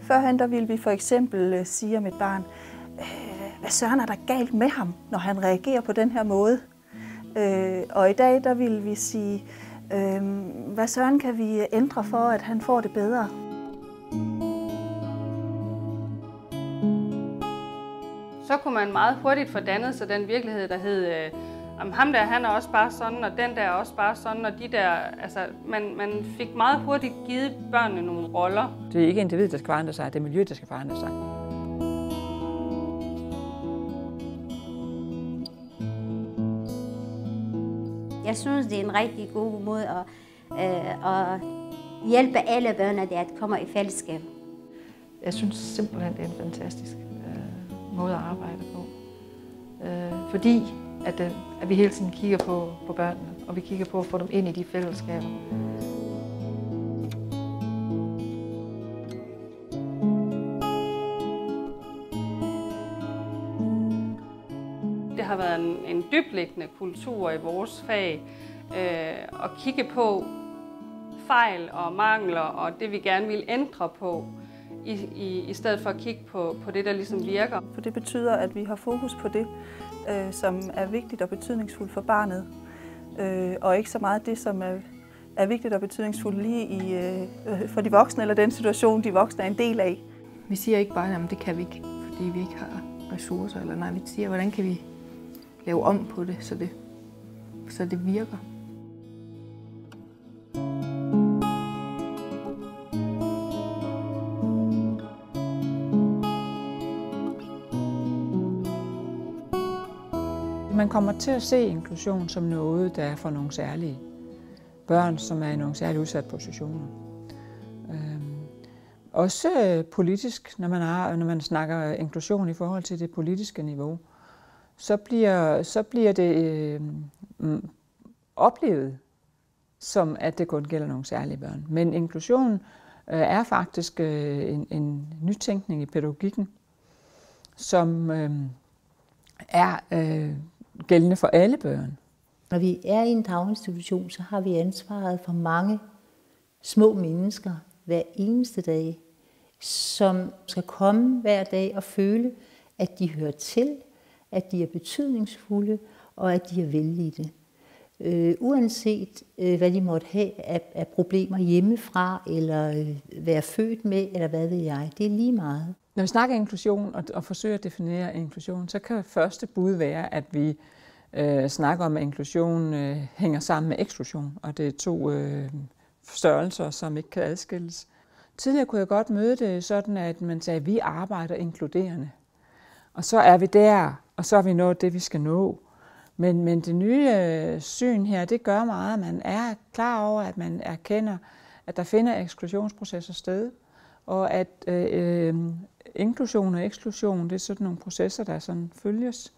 Førhen der ville vi for eksempel sige om et barn, hvad søren er der galt med ham, når han reagerer på den her måde? Og i dag der vil vi sige, hvad søren kan vi ændre for, at han får det bedre? Så kunne man meget hurtigt få dannet sig den virkelighed, der hed, ham der, han er også bare sådan, og den der er også bare sådan, og de der, altså, man fik meget hurtigt givet børnene nogle roller. Det er ikke individet, der skal forandre sig, det er miljøet, der skal forandre sig. Jeg synes, det er en rigtig god måde at hjælpe alle børn, at kommer i fællesskab. Jeg synes simpelthen, det er en fantastisk måde at arbejde på. Fordi at vi hele tiden kigger på børnene, og vi kigger på at få dem ind i de fællesskaber. Det har været en dybliggende kultur i vores fag at kigge på fejl og mangler og det, vi gerne vil ændre på, i stedet for at kigge på det, der ligesom virker. For det betyder, at vi har fokus på det, som er vigtigt og betydningsfuldt for barnet, og ikke så meget det, som er vigtigt og betydningsfuldt lige for de voksne, eller den situation, de voksne er en del af. Vi siger ikke bare, at det kan vi ikke, fordi vi ikke har ressourcer, eller nej, vi siger, hvordan kan vi lave om på det, så det virker. Man kommer til at se inklusion som noget, der er for nogle særlige børn, som er i nogle særligt udsatte positioner. Også politisk, når man snakker inklusion i forhold til det politiske niveau, så bliver det oplevet som, at det kun gælder nogle særlige børn. Men inklusion er faktisk en nytænkning i pædagogikken, som er gældende for alle børn. Når vi er i en daginstitution, så har vi ansvaret for mange små mennesker hver eneste dag, som skal komme hver dag og føle, at de hører til, at de er betydningsfulde og at de er vellidte. Uanset hvad de måtte have af problemer hjemmefra, eller være født med, eller hvad ved jeg, det er lige meget. Når vi snakker inklusion og forsøger at definere inklusion, så kan første bud være, at vi snakker om, at inklusion hænger sammen med eksklusion, og det er to størrelser, som ikke kan adskilles. Tidligere kunne jeg godt møde det sådan, at man sagde, at vi arbejder inkluderende. Og så er vi der, og så er vi nået det, vi skal nå. Men det nye syn her, det gør meget, at man er klar over, at man erkender, at der finder eksklusionsprocesser sted, og at inklusion og eksklusion, det er sådan nogle processer, der sådan følges.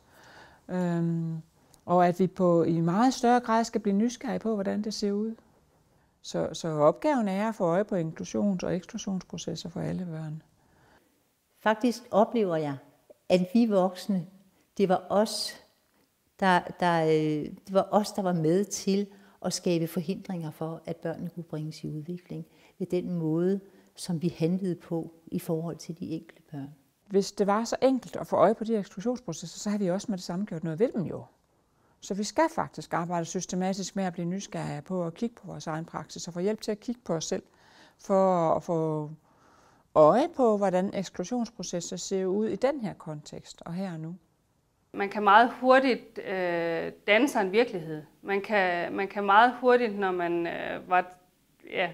Og at vi i meget større grad skal blive nysgerrige på, hvordan det ser ud. Så opgaven er at få øje på inklusions- og eksklusionsprocesser for alle børn. Faktisk oplever jeg, at vi voksne, det var os, der var med til at skabe forhindringer for, at børnene kunne bringes i udvikling ved den måde, som vi handlede på i forhold til de enkelte børn. Hvis det var så enkelt at få øje på de eksklusionsprocesser, så har vi også med det samme gjort noget ved dem jo. Så vi skal faktisk arbejde systematisk med at blive nysgerrige på at kigge på vores egen praksis og få hjælp til at kigge på os selv, for at få øje på, hvordan eksklusionsprocesser ser ud i den her kontekst og her og nu. Man kan meget hurtigt danne sig en virkelighed. Man kan meget hurtigt, når man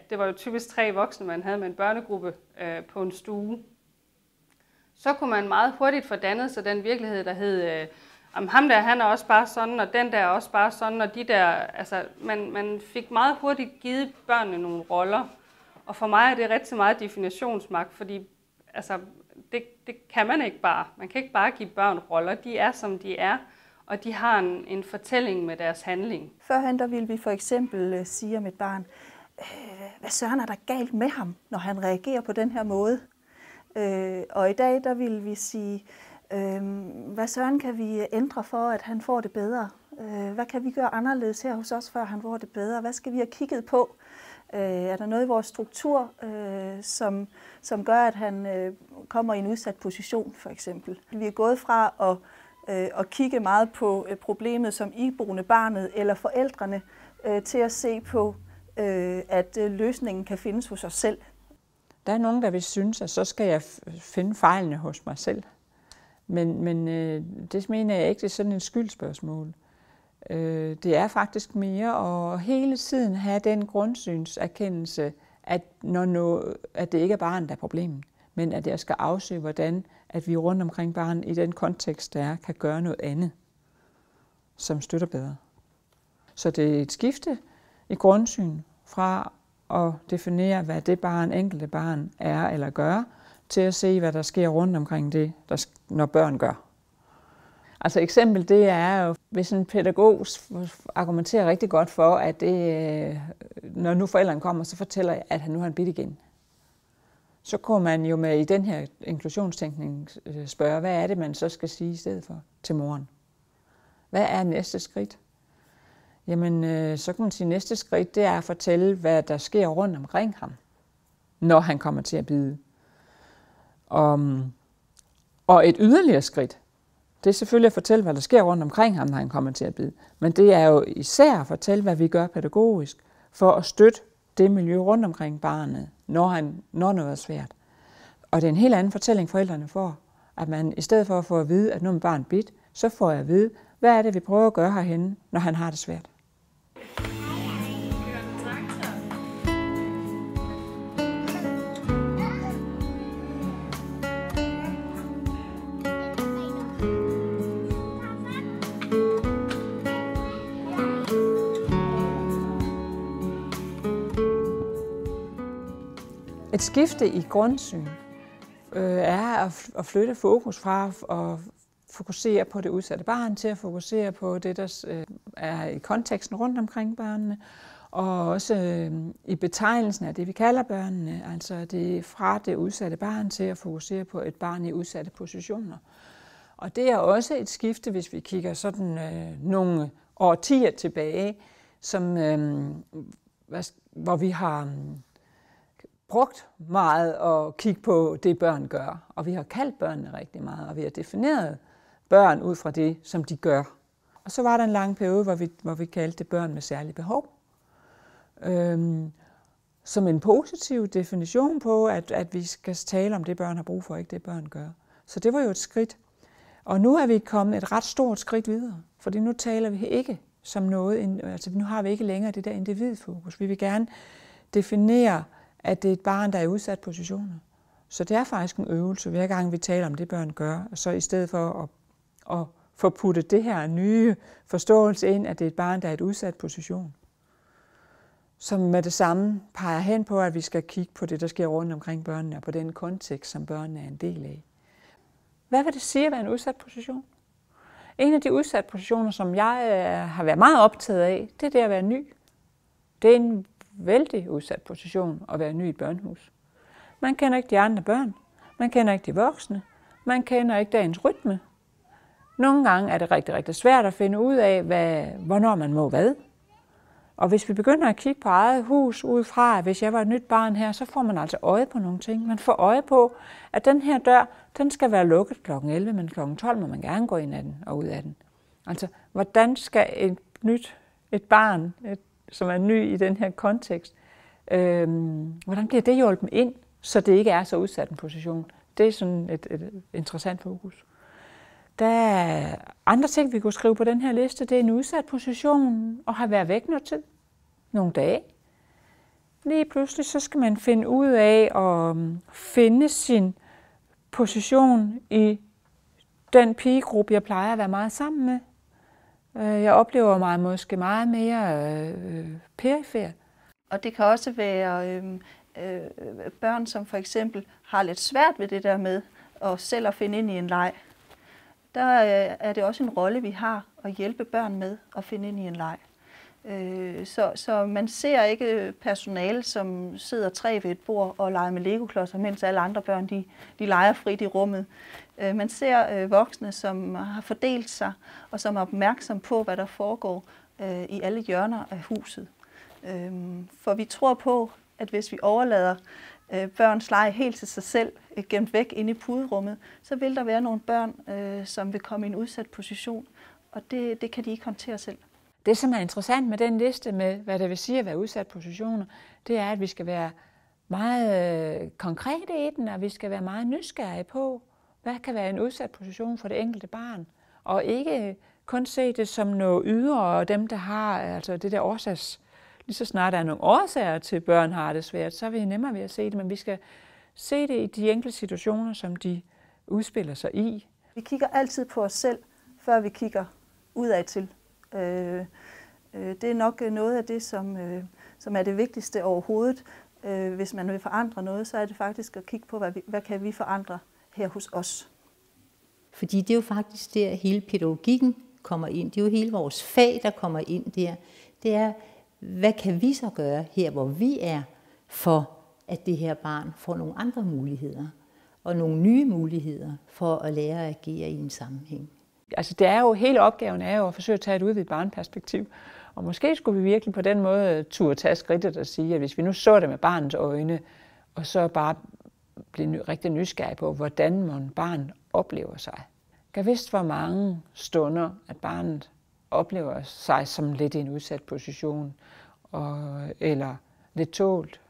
det var jo typisk 3 voksne, man havde med en børnegruppe på en stue. Så kunne man meget hurtigt få dannet sig den virkelighed, der hed, ham der, han er også bare sådan, og den der er også bare sådan, og de der, altså, man fik meget hurtigt givet børnene nogle roller. Og for mig er det rigtig meget definitionsmagt, fordi altså, det kan man ikke bare. Man kan ikke bare give børn roller. De er, som de er, og de har en fortælling med deres handling. Førhen der ville vi for eksempel sige om et barn, hvad søren er der galt med ham, når han reagerer på den her måde? Og i dag der vil vi sige, hvad søren kan vi ændre for, at han får det bedre? Hvad kan vi gøre anderledes her hos os, før han får det bedre? Hvad skal vi have kigget på, Er der noget i vores struktur, som gør, at han kommer i en udsat position, for eksempel? Vi er gået fra at kigge meget på problemet som iboende barnet eller forældrene, til at se på, at løsningen kan findes hos os selv. Der er nogen, der vil synes, at så skal jeg finde fejlene hos mig selv. Men det mener jeg ikke, det er sådan en skyldspørgsmål. Det er faktisk mere at hele tiden have den grundsynserkendelse, at det ikke er barnet, der er problemet, men at jeg skal afsøge, hvordan at vi rundt omkring barnet i den kontekst, der er, kan gøre noget andet, som støtter bedre. Så det er et skifte i grundsyn fra at definere, hvad det enkelte barn er eller gør, til at se, hvad der sker rundt omkring det, når børn gør. Altså eksempel, det er jo, hvis en pædagog argumenterer rigtig godt for, at det, når nu forældrene kommer, så fortæller jeg, at han nu har en bit igen. Så kunne man jo i den her inklusionstænkning spørge, hvad er det, man så skal sige i stedet for til moren? Hvad er næste skridt? Jamen, så kan man sige, at næste skridt, det er at fortælle, hvad der sker rundt omkring ham, når han kommer til at bide. Og et yderligere skridt, det er selvfølgelig at fortælle, hvad der sker rundt omkring ham, når han kommer til at bide. Men det er jo især at fortælle, hvad vi gør pædagogisk, for at støtte det miljø rundt omkring barnet, når noget er svært. Og det er en helt anden fortælling, forældrene får. At man i stedet for at få at vide, at nu er barnet bidt, så får jeg at vide, hvad er det, vi prøver at gøre herhenne, når han har det svært. Et skifte i grundsyn er at flytte fokus fra at fokusere på det udsatte barn til at fokusere på det, der er i konteksten rundt omkring børnene, og også i betegnelsen af det, vi kalder børnene, altså det fra det udsatte barn til at fokusere på et barn i udsatte positioner. Og det er også et skifte, hvis vi kigger sådan nogle årtier tilbage, hvor vi har brugt meget at kigge på det, børn gør. Og vi har kaldt børnene rigtig meget, og vi har defineret børn ud fra det, som de gør. Og så var der en lang periode, hvor vi kaldte det børn med særlige behov. Som en positiv definition på, at vi skal tale om det, børn har brug for, ikke det, børn gør. Så det var jo et skridt. Og nu er vi kommet et ret stort skridt videre, fordi nu taler vi ikke som noget, altså nu har vi ikke længere det der individfokus. Vi vil gerne definere, at det er et barn, der er i udsat positioner. Så det er faktisk en øvelse, hver gang vi taler om det, børn gør, og så i stedet for at få puttet det her nye forståelse ind, at det er et barn, der er i et udsat position, som med det samme peger hen på, at vi skal kigge på det, der sker rundt omkring børnene, og på den kontekst, som børnene er en del af. Hvad vil det sige at være en udsat position? En af de udsatte positioner, som jeg har været meget optaget af, det er det at være ny. Det er en vældig udsat position at være ny i et børnehus. Man kender ikke de andre børn, man kender ikke de voksne, man kender ikke dagens rytme. Nogle gange er det rigtig, rigtig svært at finde ud af, hvornår man må hvad. Og hvis vi begynder at kigge på eget hus udefra, hvis jeg var et nyt barn her, så får man altså øje på nogle ting. Man får øje på, at den her dør, den skal være lukket kl. 11, men kl. 12 må man gerne gå ind ad den og ud af den. Altså, hvordan skal et barn, som er ny i den her kontekst, hvordan bliver det hjulpet ind, så det ikke er så udsat en position? Det er sådan et interessant fokus. Der er andre ting, vi kunne skrive på den her liste. Det er en udsat position og har været væk noget tid. Nogle dage. Lige pludselig så skal man finde ud af at finde sin position i den pigegruppe, jeg plejer at være meget sammen med. Jeg oplever mig måske meget mere perifer. Og det kan også være børn, som for eksempel har lidt svært ved det der med at selv at finde ind i en leg. Der er det også en rolle, vi har at hjælpe børn med at finde ind i en leg. Så man ser ikke personale, som sidder tre ved et bord og leger med legoklodser, mens alle andre børn de leger frit i rummet. Man ser voksne, som har fordelt sig og som er opmærksom på, hvad der foregår i alle hjørner af huset. For vi tror på, at hvis vi overlader børns leg helt til sig selv, gemt væk inde i puderummet, så vil der være nogle børn, som vil komme i en udsat position, og det kan de ikke håndtere selv. Det, som er interessant med den liste med, hvad det vil sige at være udsat positioner, det er, at vi skal være meget konkrete i den, og vi skal være meget nysgerrige på, hvad kan være en udsat position for det enkelte barn, og ikke kun se det som noget ydre, og dem, der har altså det der årsags. Lige så snart der er nogle årsager til, at børn har det svært, så er vi nemmere ved at se det, men vi skal se det i de enkelte situationer, som de udspiller sig i. Vi kigger altid på os selv, før vi kigger udad til. Det er nok noget af det, som er det vigtigste overhovedet. Hvis man vil forandre noget, så er det faktisk at kigge på, hvad kan vi forandre her hos os. Fordi det er jo faktisk der, hele pædagogikken kommer ind. Det er jo hele vores fag, der kommer ind der. Det er, hvad kan vi så gøre her, hvor vi er, for at det her barn får nogle andre muligheder, og nogle nye muligheder for at lære at agere i en sammenhæng. Altså det er jo, hele opgaven er jo at forsøge at tage et udvidet barnperspektiv. Og måske skulle vi virkelig på den måde turde tage skridtet og sige, at hvis vi nu så det med barnets øjne, og så bare blive rigtig nysgerrig på, hvordan man barn oplever sig. Kan vidst hvor mange stunder, at barnet oplever sig som lidt i en udsat position, eller lidt tålt.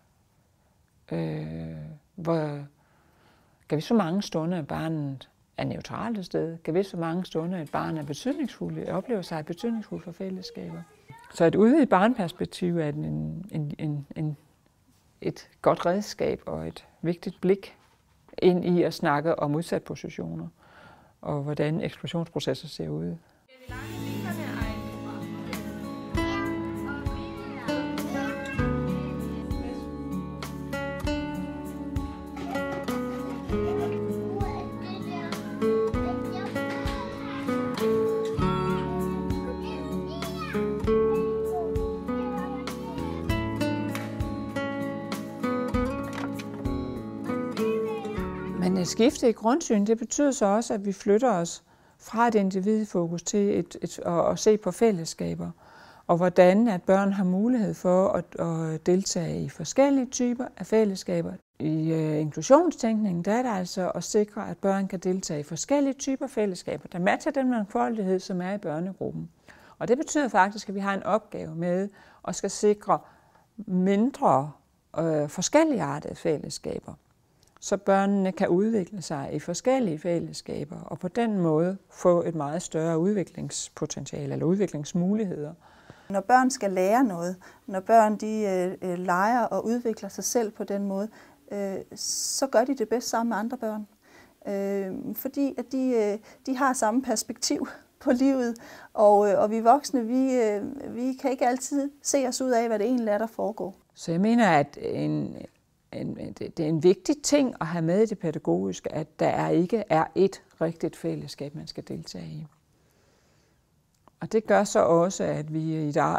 Kan vidst hvor mange stunder, at barnet er neutralt et sted. Kan vidst hvor mange stunder, at barnet er betydningsfuldt, oplever sig betydningsfuldt for fællesskaber. Så et udvidet barnperspektiv er et godt redskab og et vigtigt blik ind i at snakke om udsat positioner og hvordan eksklusionsprocesser ser ud. Men et skifte i grundsyn, det betyder så også, at vi flytter os fra et individfokus til at se på fællesskaber, og hvordan at børn har mulighed for at deltage i forskellige typer af fællesskaber. I inklusionstænkningen der er det altså at sikre, at børn kan deltage i forskellige typer fællesskaber, der matcher den mangfoldighed, som er i børnegruppen. Og det betyder faktisk, at vi har en opgave med at skal sikre mindre forskelligartede fællesskaber, så børnene kan udvikle sig i forskellige fællesskaber og på den måde få et meget større udviklingspotentiale eller udviklingsmuligheder. Når børn skal lære noget, når børn leger og udvikler sig selv på den måde, så gør de det bedst sammen med andre børn. Fordi at de har samme perspektiv på livet, og vi voksne, vi kan ikke altid se os ud af, hvad det egentlig er, der foregår. Så jeg mener, at det er en vigtig ting at have med i det pædagogiske, at der ikke er et rigtigt fællesskab, man skal deltage i. Og det gør så også,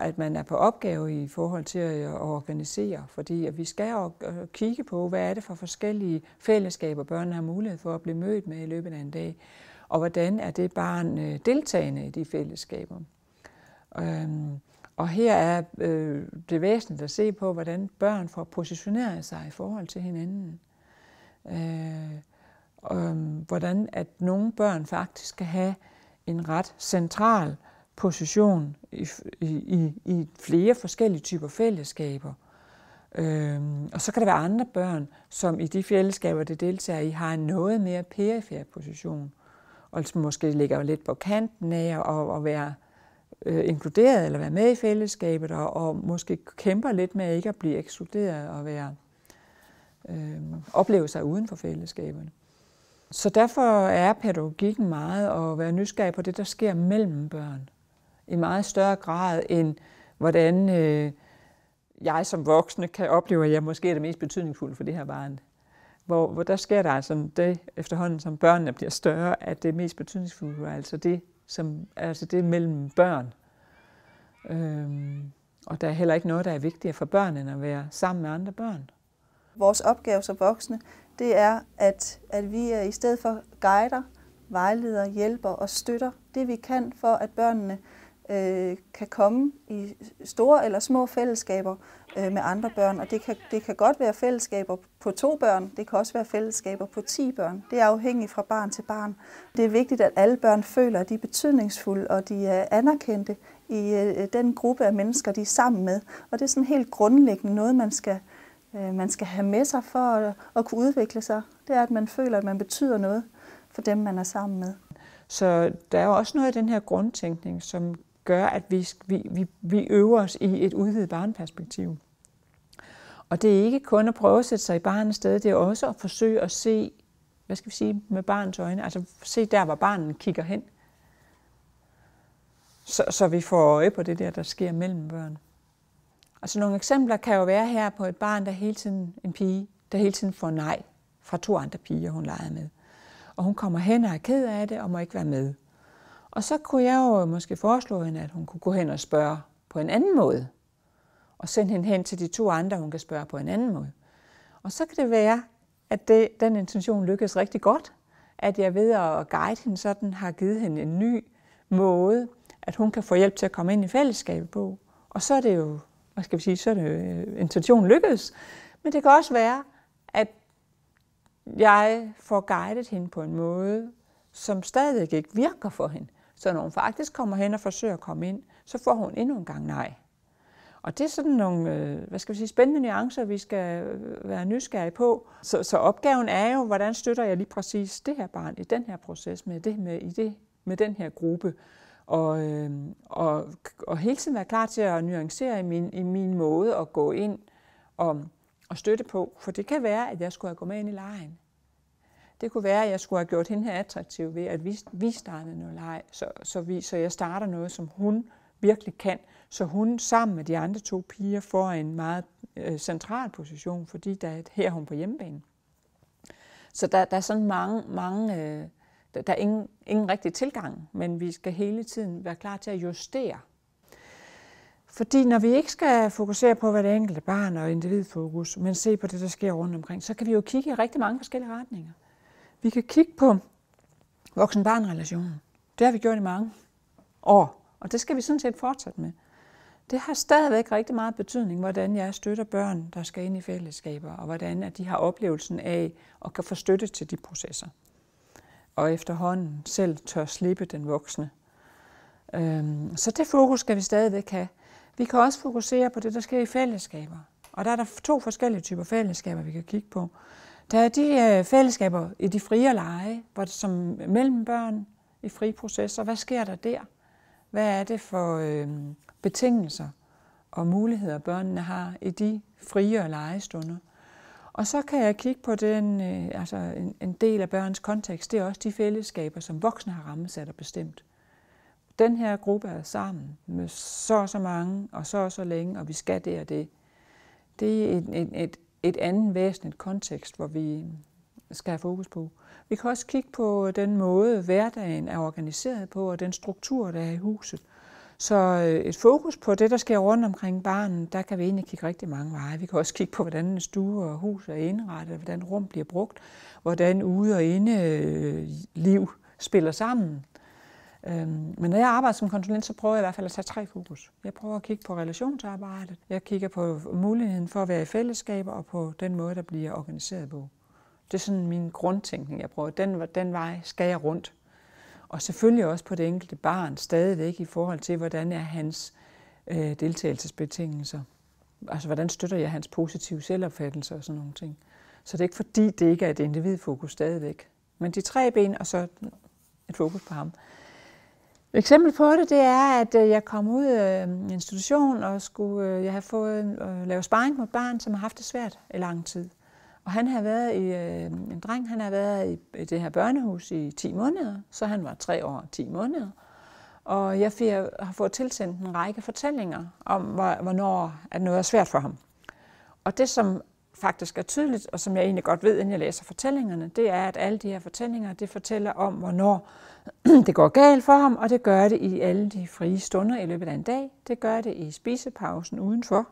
at man er på opgave i forhold til at organisere, fordi at vi skal kigge på, hvad er det for forskellige fællesskaber, børnene har mulighed for at blive mødt med i løbet af en dag, og hvordan er det barn deltagende i de fællesskaber. Og her er det væsentligt at se på, hvordan børn får positioneret sig i forhold til hinanden. Hvordan at nogle børn faktisk kan have en ret central position i flere forskellige typer fællesskaber. Og så kan der være andre børn, som i de fællesskaber, de deltager i, har en noget mere perifer position, og som måske ligger lidt på kanten af at være inkluderet eller være med i fællesskabet, og måske kæmper lidt med ikke at blive ekskluderet og opleve sig uden for fællesskaberne. Så derfor er pædagogikken meget at være nysgerrig på det, der sker mellem børn, i meget større grad end hvordan jeg som voksne kan opleve, at jeg måske er det mest betydningsfulde for det her barn. Hvor der sker der altså det efterhånden, som børnene bliver større, at det mest betydningsfulde er altså det mellem børn. Og der er heller ikke noget, der er vigtigere for børn, end at være sammen med andre børn. Vores opgave som voksne, det er, at vi i stedet for guider, vejleder, hjælper og støtter det, vi kan for, at børnene kan komme i store eller små fællesskaber med andre børn. Og det kan godt være fællesskaber på 2 børn, det kan også være fællesskaber på 10 børn. Det er afhængigt fra barn til barn. Det er vigtigt, at alle børn føler, at de er betydningsfulde, og de er anerkendte i den gruppe af mennesker, de er sammen med. Og det er sådan helt grundlæggende noget, man skal have med sig for at kunne udvikle sig. Det er, at man føler, at man betyder noget for dem, man er sammen med. Så der er jo også noget af den her grundtænkning, som gør, at vi øver os i et udvidet barneperspektiv. Og det er ikke kun at prøve at sætte sig i barnets sted, det er også at forsøge at se, hvad skal vi sige, med barnets øjne, altså se der, hvor barnet kigger hen. Så vi får øje på det der sker mellem børn. Altså nogle eksempler kan jo være her på et barn, en pige, der hele tiden får nej fra 2 andre piger, hun leger med. Og hun kommer hen og er ked af det og må ikke være med. Og så kunne jeg jo måske foreslå hende, at hun kunne gå hen og spørge på en anden måde. Og sende hende hen til de 2 andre, hun kan spørge på en anden måde. Og så kan det være, at den intention lykkes rigtig godt. At jeg ved at guide hende sådan, har givet hende en ny måde, at hun kan få hjælp til at komme ind i fællesskabet på. Og så er det jo, så er det intentionen lykkes. Men det kan også være, at jeg får guidet hende på en måde, som stadig ikke virker for hende. Så når hun faktisk kommer hen og forsøger at komme ind, så får hun endnu en gang nej. Og det er sådan nogle, spændende nuancer, vi skal være nysgerrige på. Så opgaven er jo, hvordan støtter jeg lige præcis det her barn i den her proces med den her gruppe. Og hele tiden være klar til at nuancere i min måde at gå ind og støtte på. For det kan være, at jeg skulle have gået med ind i legen. Det kunne være, at jeg skulle have gjort hende her attraktiv ved, at vi startede noget leg, så jeg starter noget, som hun virkelig kan, så hun sammen med de andre 2 piger får en meget central position, fordi her er hun på hjemmebane. Så der er sådan mange der er ingen rigtig tilgang, men vi skal hele tiden være klar til at justere. Fordi når vi ikke skal fokusere på, hvad det enkelte barn og individfokus, men se på det, der sker rundt omkring, så kan vi jo kigge i rigtig mange forskellige retninger. Vi kan kigge på voksen-barn-relationen. Det har vi gjort i mange år, og det skal vi sådan set fortsætte med. Det har stadigvæk rigtig meget betydning, hvordan jeg støtter børn, der skal ind i fællesskaber, og hvordan at de har oplevelsen af at kan få støtte til de processer. Og efterhånden selv tør slippe den voksne. Så det fokus skal vi stadigvæk have. Vi kan også fokusere på det, der sker i fællesskaber. Og der er 2 forskellige typer fællesskaber, vi kan kigge på. Der er de fællesskaber i de frie lege, som mellem børn i frie processer. Hvad sker der der? Hvad er det for betingelser og muligheder, børnene har i de frie legestunder? Og så kan jeg kigge på en del af børns kontekst. Det er også de fællesskaber, som voksne har rammesat og bestemt. Den her gruppe er sammen med så mange og så længe, og vi skal det og det. Det er et andet væsentligt kontekst, hvor vi skal have fokus på. Vi kan også kigge på den måde, hverdagen er organiseret på, og den struktur, der er i huset. Så et fokus på det, der sker rundt omkring barnet, der kan vi egentlig kigge rigtig mange veje. Vi kan også kigge på, hvordan en stue og hus er indrettet, hvordan rum bliver brugt, hvordan ude- og inde-liv spiller sammen. Men når jeg arbejder som konsulent, så prøver jeg i hvert fald at tage 3 fokus. Jeg prøver at kigge på relationsarbejdet, jeg kigger på muligheden for at være i fællesskaber, og på den måde, der bliver organiseret på. Det er sådan min grundtænkning, jeg prøver. Den vej skal jeg rundt. Og selvfølgelig også på det enkelte barn stadigvæk i forhold til, hvordan er hans deltagelsesbetingelser. Altså, hvordan støtter jeg hans positive selvopfattelse og sådan nogle ting. Så det er ikke fordi, det ikke er et individfokus stadigvæk. Men de 3 ben, og så et fokus på ham. Et eksempel på det er, at jeg kom ud af en institution, og jeg have fået lave sparring med et barn, som har haft det svært i lang tid. Og han har været en dreng, han har været i det her børnehus i 10 måneder, så han var 3 år og 10 måneder. Og jeg har fået tilsendt en række fortællinger om, hvornår at noget er svært for ham. Og det, som faktisk er tydeligt, og som jeg egentlig godt ved, inden jeg læser fortællingerne, det er, at alle de her fortællinger, det fortæller om, hvornår det går galt for ham, og det gør det i alle de frie stunder i løbet af en dag. Det gør det i spisepausen udenfor,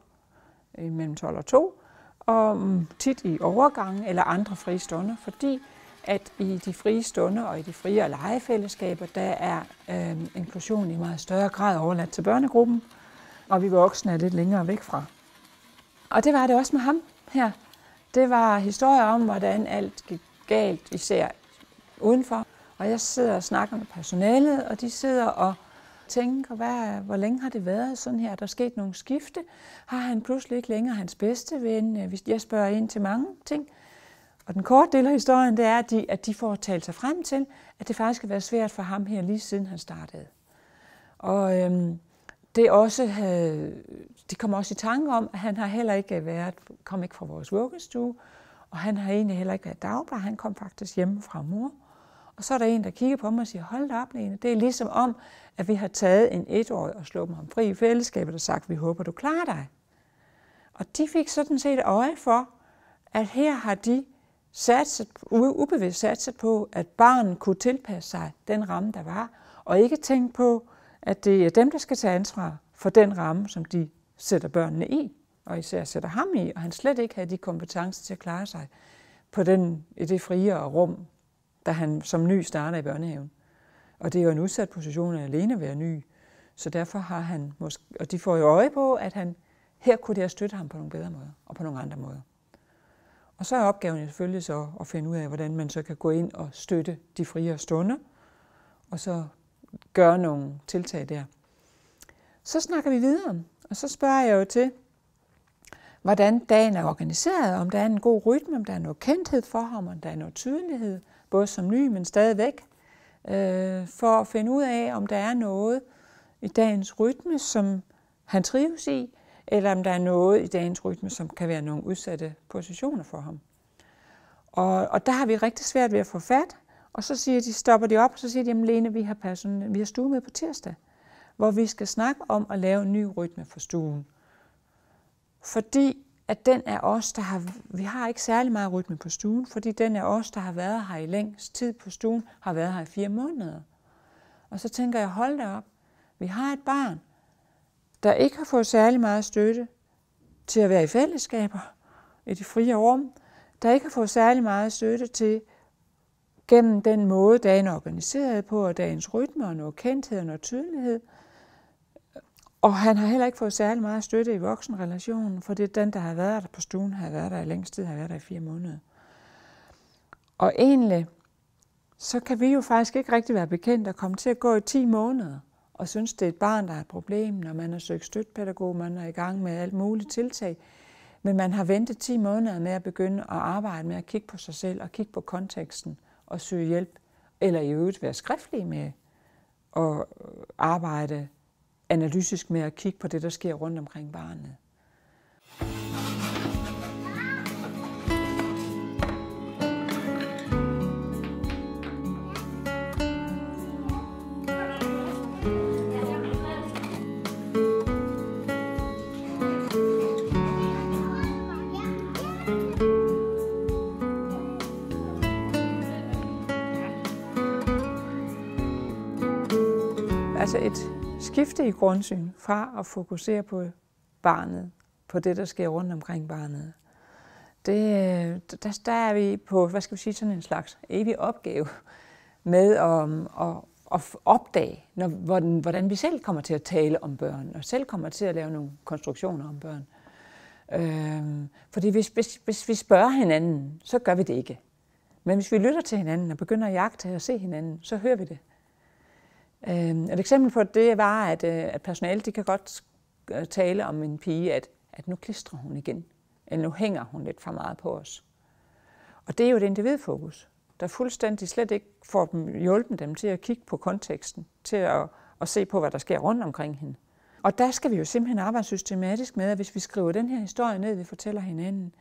mellem 12 og 2, og tit i overgangen eller andre frie stunder, fordi at i de frie stunder og i de frie og legefællesskaber, der er inklusion i meget større grad overladt til børnegruppen, og vi voksne er lidt længere væk fra. Og det var det også med ham her. Det var historier om, hvordan alt gik galt, især udenfor. Og jeg sidder og snakker med personalet, og de sidder og tænker, hvor længe har det været sådan her? Der er sket nogle skifte. Har han pludselig ikke længere hans bedste ven? Jeg spørger ind til mange ting. Og den korte del af historien, det er, at de får talt sig frem til, at det faktisk har været svært for ham her, lige siden han startede. Og det også, de kommer også i tanke om, at han har heller ikke kom ikke fra vores vuggestue, og han har egentlig heller ikke været dagplejer. Han kom faktisk hjemme fra mor. Og så er der en, der kigger på mig og siger, hold da op, Lene. Det er ligesom om, at vi har taget en 1-årig og sluppet ham fri i fællesskabet og sagt, vi håber, du klarer dig. Og de fik sådan set øje for, at her har de ubevidst satset på, at barnet kunne tilpasse sig den ramme, der var, og ikke tænkt på, at det er dem, der skal tage ansvar for den ramme, som de sætter børnene i, og især sætter ham i, og han slet ikke havde de kompetencer til at klare sig i det friere rum, da han som ny starter i børnehaven. Og det er jo en udsat position at alene være ny, så derfor har han måske, og de får jo øje på, at her kunne de have støttet ham på nogle bedre måder, og på nogle andre måder. Og så er opgaven selvfølgelig så at finde ud af, hvordan man så kan gå ind og støtte de friere stunder, og så gøre nogle tiltag der. Så snakker vi videre, og så spørger jeg jo til, hvordan dagen er organiseret, om der er en god rytme, om der er noget kendthed for ham, om der er noget tydelighed, både som ny, men stadigvæk, for at finde ud af, om der er noget i dagens rytme, som han trives i, eller om der er noget i dagens rytme, som kan være nogle udsatte positioner for ham. Og der har vi rigtig svært ved at få fat, og så stopper de op, og så siger de, jamen Lene, vi har stue med på tirsdag, hvor vi skal snakke om at lave en ny rytme for stuen. Fordi at den er os, vi har ikke særlig meget rytme på stuen, fordi den er os, der har været her i længst tid på stuen, har været her i 4 måneder. Og så tænker jeg, hold da op, vi har et barn, der ikke har fået særlig meget støtte til at være i fællesskaber i de frie rum, der ikke har fået særlig meget støtte til gennem den måde, dagen er organiseret på, og dagens rytme og noget kendthed og noget tydelighed. Og han har heller ikke fået særlig meget støtte i voksenrelationen, for det er den, der har været der på stuen, har været der i længst tid, har været der i 4 måneder. Og egentlig, så kan vi jo faktisk ikke rigtig være bekendt at komme til at gå i 10 måneder, og synes, det er et barn, der er et problem, når man har søgt støttepædagog, man er i gang med alt muligt tiltag. Men man har ventet 10 måneder med at begynde at arbejde med at kigge på sig selv og kigge på konteksten og søge hjælp, eller i øvrigt være skriftlig med at arbejde analytisk med at kigge på det, der sker rundt omkring barnet. Altså et skifte i grundsyn fra at fokusere på barnet, på det, der sker rundt omkring barnet. Der er vi på, sådan en slags evig opgave med at opdage, hvordan vi selv kommer til at tale om børn, og selv kommer til at lave nogle konstruktioner om børn. Fordi hvis vi spørger hinanden, så gør vi det ikke. Men hvis vi lytter til hinanden og begynder at jagte og se hinanden, så hører vi det. Et eksempel på det var, at personalet kan godt tale om en pige, at nu klistrer hun igen, eller nu hænger hun lidt for meget på os. Og det er jo et individfokus, der fuldstændig slet ikke får hjulpet dem til at kigge på konteksten, til at se på, hvad der sker rundt omkring hende. Og der skal vi jo simpelthen arbejde systematisk med, at hvis vi skriver den her historie ned, vi fortæller hinanden,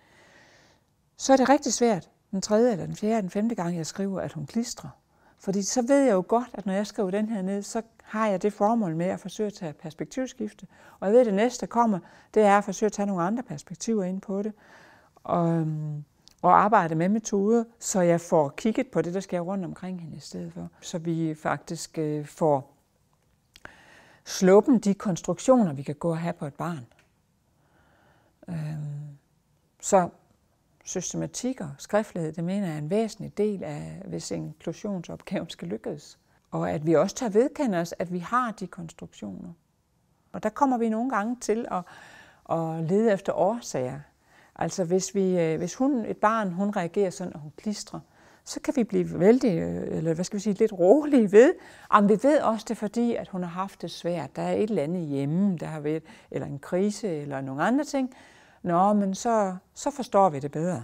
så er det rigtig svært, den 3., eller den 4., eller den 5. gang, jeg skriver, at hun klistrer. Fordi så ved jeg jo godt, at når jeg skriver den her ned, så har jeg det formål med at forsøge at tage perspektivskifte. Og jeg ved, at det næste, der kommer, det er at forsøge at tage nogle andre perspektiver ind på det. Og arbejde med metoder, så jeg får kigget på det, der sker rundt omkring hende i stedet for. Så vi faktisk får sluppen de konstruktioner, vi kan gå og have på et barn. systematik og skriftlighed, det mener jeg er en væsentlig del af, hvis inklusionsopgaven skal lykkes. Og at vi også tager vedkende os, at vi har de konstruktioner. Og der kommer vi nogle gange til at lede efter årsager. Altså hvis et barn reagerer sådan, og hun klistrer, så kan vi blive vældig, eller lidt rolige ved. Om vi ved også, det er fordi, at hun har haft det svært. Der er et eller andet hjemme, der har været, eller en krise, eller nogle andre ting. Nå, men så forstår vi det bedre.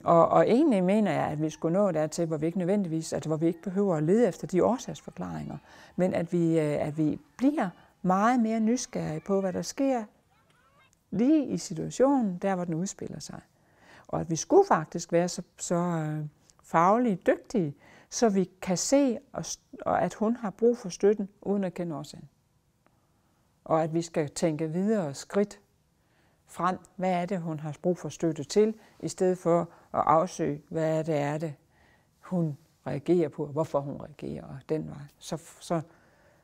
Og egentlig mener jeg, at vi skulle nå dertil, hvor vi ikke nødvendigvis, hvor vi ikke behøver at lede efter de årsagsforklaringer, men at vi bliver meget mere nysgerrige på, hvad der sker lige i situationen, der hvor den udspiller sig. Og at vi skulle faktisk være så fagligt dygtige, så vi kan se, at hun har brug for støtten, uden at kende årsagen. Og at vi skal tænke videre skridt frem, hvad er det, hun har brug for støtte til, i stedet for at afsøge, hvad er det, hun reagerer på, og hvorfor hun reagerer, og den vej. Så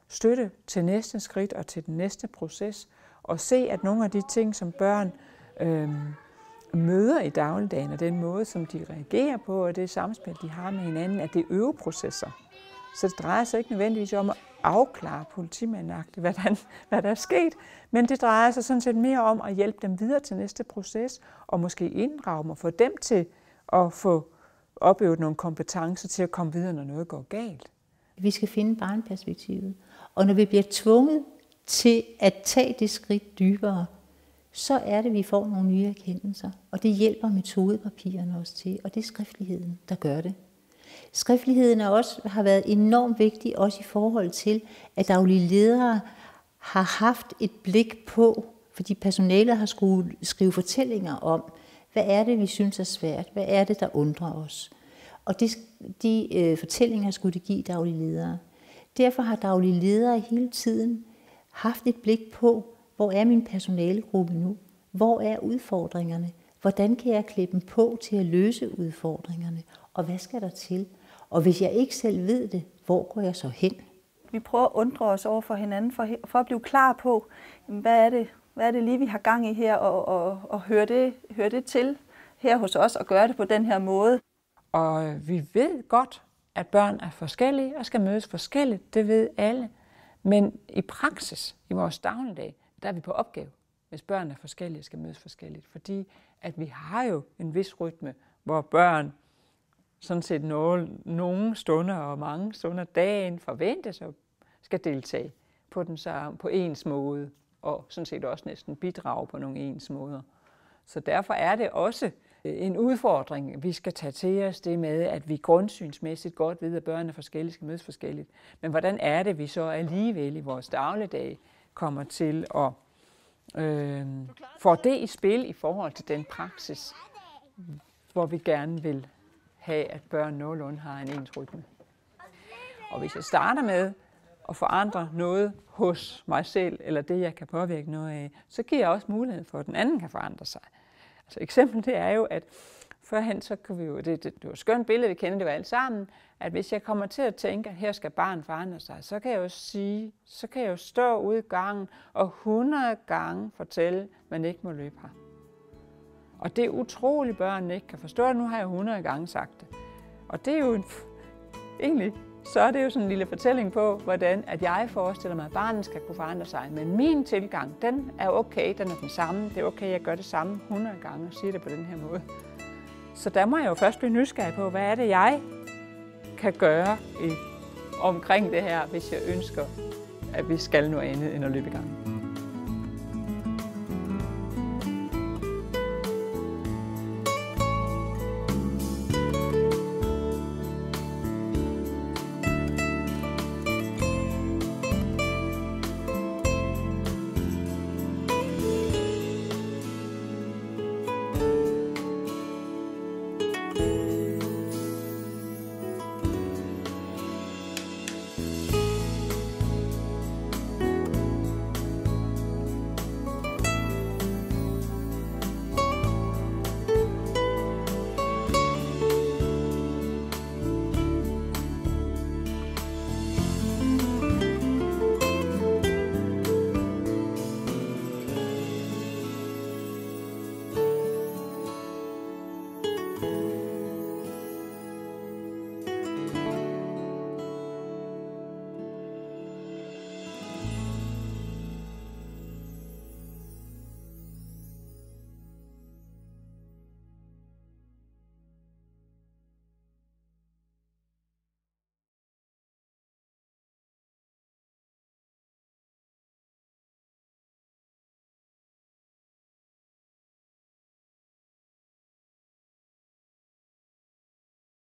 støtte til næste skridt og til den næste proces, og se, at nogle af de ting, som børn møder i dagligdagen, og den måde, som de reagerer på, og det samspil, de har med hinanden, at det er øveprocesser. Så det drejer sig ikke nødvendigvis om at afklare politimandagtigt, hvad der er sket, men det drejer sig sådan set mere om at hjælpe dem videre til næste proces, og måske inddrage dem og få dem til at få opøvet nogle kompetencer til at komme videre, når noget går galt. Vi skal finde barnperspektivet, og når vi bliver tvunget til at tage det skridt dybere, så er det, at vi får nogle nye erkendelser, og det hjælper metodepapirerne også til, og det er skriftligheden, der gør det. Skriftligheden har været enormt vigtig, også i forhold til, at daglige ledere har haft et blik på, fordi personalet har skulle skrive fortællinger om, hvad er det, vi synes er svært, hvad er det, der undrer os. Og de fortællinger skulle de give daglige ledere. Derfor har daglige ledere hele tiden haft et blik på, hvor er min personalegruppe nu? Hvor er udfordringerne? Hvordan kan jeg klæde dem på til at løse udfordringerne? Og hvad skal der til? Og hvis jeg ikke selv ved det, hvor går jeg så hen? Vi prøver at undre os over for hinanden, for at blive klar på, hvad er det lige, vi har gang i her, og høre det til her hos os, og gøre det på den her måde. Og vi ved godt, at børn er forskellige og skal mødes forskelligt. Det ved alle. Men i praksis, i vores dagligdag, der er vi på opgave, hvis børn er forskellige og skal mødes forskelligt. Fordi at vi har jo en vis rytme, hvor børn sådan set nogle stunder og mange stunder dagen forventes og skal deltage på ens måde, og sådan set også næsten bidrage på nogle ens måder. Så derfor er det også en udfordring, vi skal tage til os, det med, at vi grundsynsmæssigt godt ved, at børn er forskellige, skal mødes forskelligt. Men hvordan er det, vi så alligevel i vores dagligdag kommer til at få det i spil i forhold til den praksis, hvor vi gerne vil have, at børn nogenlunde har en ens rytme. Og hvis jeg starter med at forandre noget hos mig selv, eller det, jeg kan påvirke noget af, så giver jeg også mulighed for, at den anden kan forandre sig. Altså eksempel det er jo, at førhen så kan vi jo, det var et skønt billede, vi kender det jo alle sammen, at hvis jeg kommer til at tænke, at her skal barn forandre sig, så kan jeg jo sige, så kan jeg jo stå ude i gangen og 100 gange fortælle, at man ikke må løbe her. Og det er utroligt, børnene ikke kan forstå det. Nu har jeg 100 gange sagt det. Og det er jo egentlig, så er det jo sådan en lille fortælling på, hvordan at jeg forestiller mig, at barnet skal kunne forandre sig. Men min tilgang, den er okay, den er den samme. Det er okay, jeg gør det samme 100 gange og siger det på den her måde. Så der må jeg jo først blive nysgerrig på, hvad er det, jeg kan gøre omkring det her, hvis jeg ønsker, at vi skal noget andet end at løbe i gang.